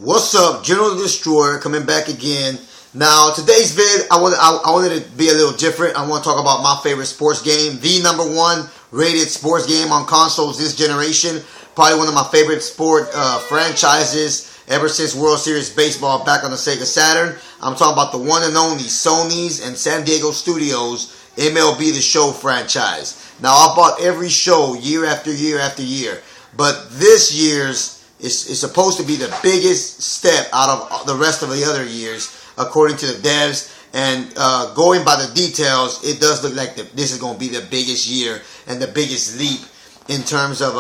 What's up, General the Destroyer, coming back again. Now, today's vid, I wanted it to be a little different. I want to talk about my favorite sports game, the number one rated sports game on consoles this generation. Probably one of my favorite sport franchises ever since World Series Baseball back on the Sega Saturn. I'm talking about the one and only Sony's and San Diego Studios MLB The Show franchise. Now, I bought every show year after year after year, but this year's is supposed to be the biggest step out of the rest of the other years, according to the devs. And going by the details, it does look like this is going to be the biggest year and the biggest leap in terms of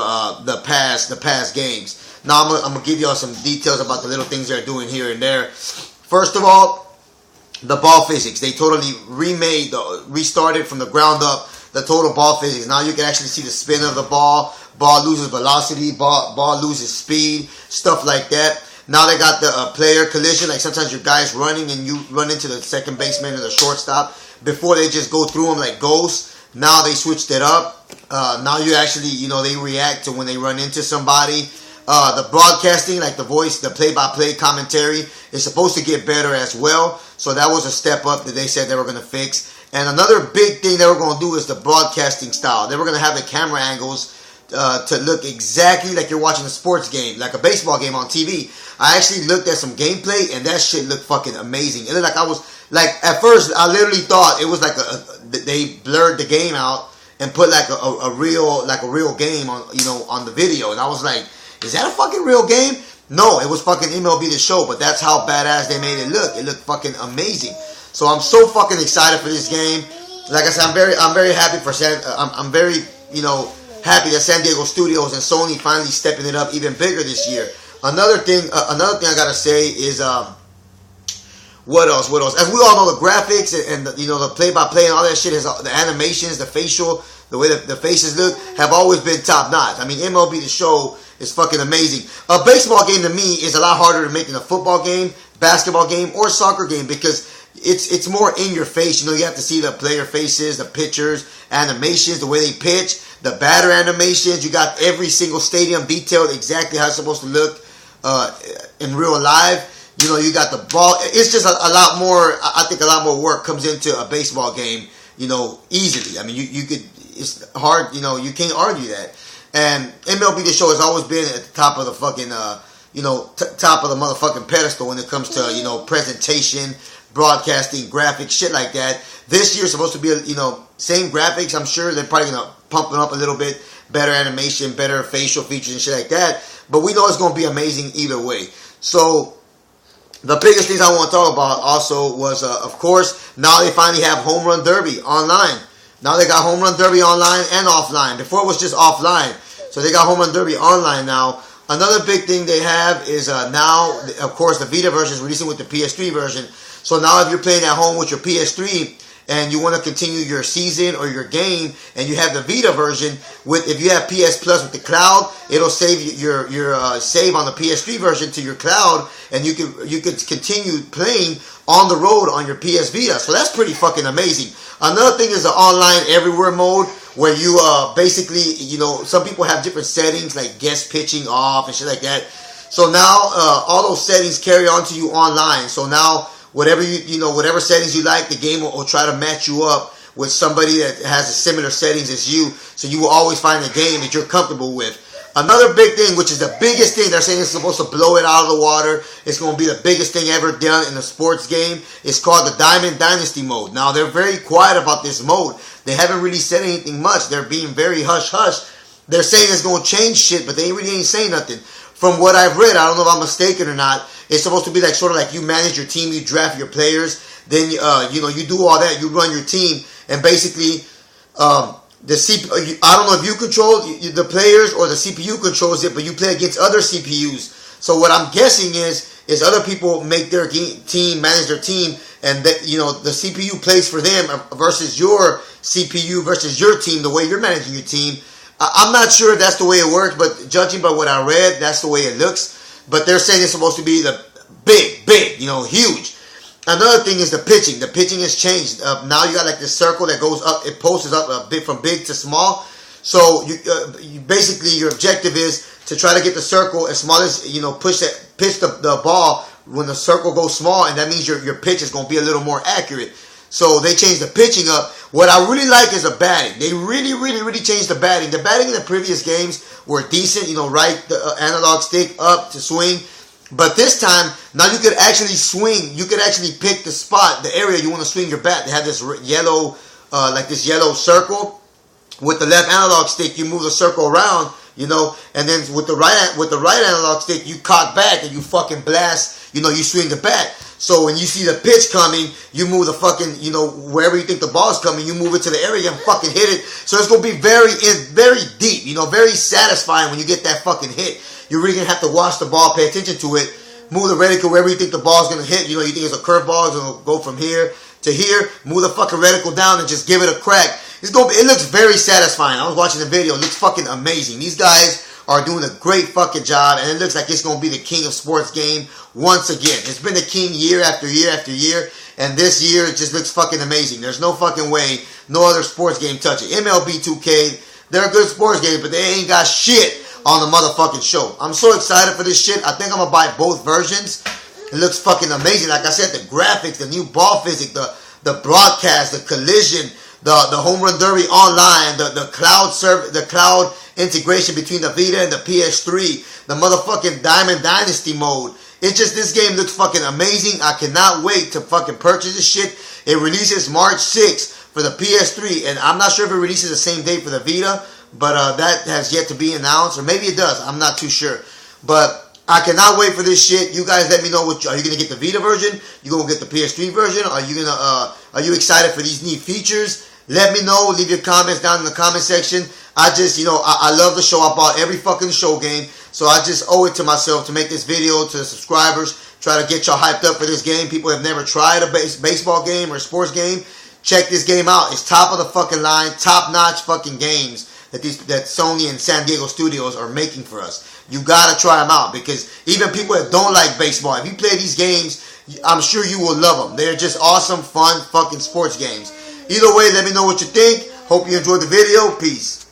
the past games. Now I'm gonna give y'all some details about the little things they're doing here and there. First of all, the ball physics. They totally restarted from the ground up the total ball physics. Now you can actually see the spin of the ball. Ball loses velocity. Ball loses speed. Stuff like that. Now they got the player collision. Like sometimes your guy's running and you run into the second baseman or the shortstop. Before they just go through them like ghosts. Now they switched it up. Now you actually, they react to when they run into somebody. The broadcasting, like the voice, the play-by-play commentary is supposed to get better as well. So that was a step up that they said they were going to fix. And another big thing they were going to do is the broadcasting style. They were going to have the camera angles to look exactly like you're watching a sports game, like a baseball game on TV. I actually looked at some gameplay, and that shit looked fucking amazing. It looked like at first, I literally thought it was like they blurred the game out and put like a real game on the video. And I was like, is that a fucking real game? No, it was fucking MLB The Show, but that's how badass they made it look. It looked fucking amazing. So I'm so fucking excited for this game. Like I said, I'm very happy for I'm very happy that San Diego Studios and Sony finally stepping it up even bigger this year. Another thing I gotta say is what else? As we all know, the graphics and the play-by-play and all that shit is the animations, the facial, the way the faces look have always been top notch. I mean, MLB The Show is fucking amazing. A baseball game to me is a lot harder to make than a football game, basketball game, or soccer game because it's more in your face. You have to see the player faces, the pitchers, animations, the way they pitch, the batter animations. You got every single stadium detailed exactly how it's supposed to look in real life. You got the ball. It's just a lot more. I think a lot more work comes into a baseball game. Easily. I mean, you could. It's hard. You can't argue that. And MLB The Show has always been at the top of the fucking, top of the motherfucking pedestal when it comes to, presentation, broadcasting, graphics, shit like that. This year's supposed to be, same graphics. I'm sure they're probably going to pump them up a little bit. Better animation, better facial features and shit like that. But we know it's going to be amazing either way. So the biggest things I want to talk about also was, of course, now they finally have Home Run Derby online. Now they got Home Run Derby online and offline. Before it was just offline. So they got Home Run Derby online now. Another big thing they have is now, of course, the Vita version is releasing with the PS3 version. So now if you're playing at home with your PS3 and you want to continue your season or your game and you have the Vita version, if you have PS Plus with the cloud, it'll save your save on the PS3 version to your cloud, and you could continue playing on the road on your PS Vita. So that's pretty fucking amazing. Another thing is the online everywhere mode, where you basically, some people have different settings like guest pitching off and shit like that. So now all those settings carry on to you online. So now whatever whatever settings you like, the game will try to match you up with somebody that has a similar settings as you. So you will always find a game that you're comfortable with. Another big thing, which is the biggest thing, they're saying it's supposed to blow it out of the water. It's going to be the biggest thing ever done in a sports game. It's called the Diamond Dynasty mode. Now, they're very quiet about this mode. They haven't really said anything much. They're being very hush-hush. They're saying it's going to change shit, but they really ain't saying nothing. From what I've read, I don't know if I'm mistaken or not, it's supposed to be like sort of like you manage your team, you draft your players, then you do all that, you run your team, and basically I don't know if you control the players or the CPU controls it, but you play against other CPUs. So what I'm guessing is other people make their team, manage their team, and that the CPU plays for them versus your CPU versus your team, the way you're managing your team. I'm not sure if that's the way it works, but judging by what I read, that's the way it looks. But they're saying it's supposed to be the big, huge. Another thing is the pitching. The pitching has changed. Now you got like this circle that goes up. It pulses up a bit from big to small. So you basically your objective is to try to get the circle as small as, pitch the ball when the circle goes small, and that means your pitch is going to be a little more accurate. So they changed the pitching up. What I really like is the batting. They really changed the batting. The batting in the previous games were decent, right, the analog stick up to swing. But this time, now you could actually swing. You could actually pick the spot, the area you want to swing your bat. They have this yellow, this yellow circle. With the left analog stick, you move the circle around, and then with the right analog stick, you cock back and you fucking blast. You swing the bat. So when you see the pitch coming, you move the fucking, wherever you think the ball's coming, you move it to the area and fucking hit it. So it's gonna be very deep, very satisfying when you get that fucking hit. You're really gonna have to watch the ball, pay attention to it, move the reticle wherever you think the ball's gonna hit. You think it's a curveball, it's gonna go from here to here. Move the fucking reticle down and just give it a crack. It looks very satisfying. I was watching the video. It looks fucking amazing. These guys are doing a great fucking job, and it looks like it's going to be the king of sports game once again. It's been the king year after year after year, and this year it just looks fucking amazing. There's no fucking way no other sports game touch it. MLB 2K, they're a good sports game, but they ain't got shit on the motherfucking show. I'm so excited for this shit. I think I'm going to buy both versions. It looks fucking amazing. Like I said, the graphics, the new ball physics, the broadcast, the collision, the home run derby online, the cloud integration between the Vita and the PS3, the motherfucking Diamond Dynasty mode. It's just, this game looks fucking amazing. I cannot wait to fucking purchase this shit. It releases March 6th for the PS3, and I'm not sure if it releases the same day for the Vita, but that has yet to be announced, or maybe it does. I'm not too sure. But I cannot wait for this shit. You guys let me know, are you gonna get the Vita version? You gonna get the PS3 version? Are you excited for these new features? Let me know. Leave your comments down in the comment section. I just, I love the show. I bought every fucking show game. So I just owe it to myself to make this video to the subscribers. Try to get y'all hyped up for this game. People have never tried a baseball game or sports game. Check this game out. It's top of the fucking line, top notch fucking games that Sony and San Diego studios are making for us. You gotta try them out, because even people that don't like baseball, if you play these games, I'm sure you will love them. They're just awesome, fun fucking sports games. Either way, let me know what you think. Hope you enjoyed the video. Peace.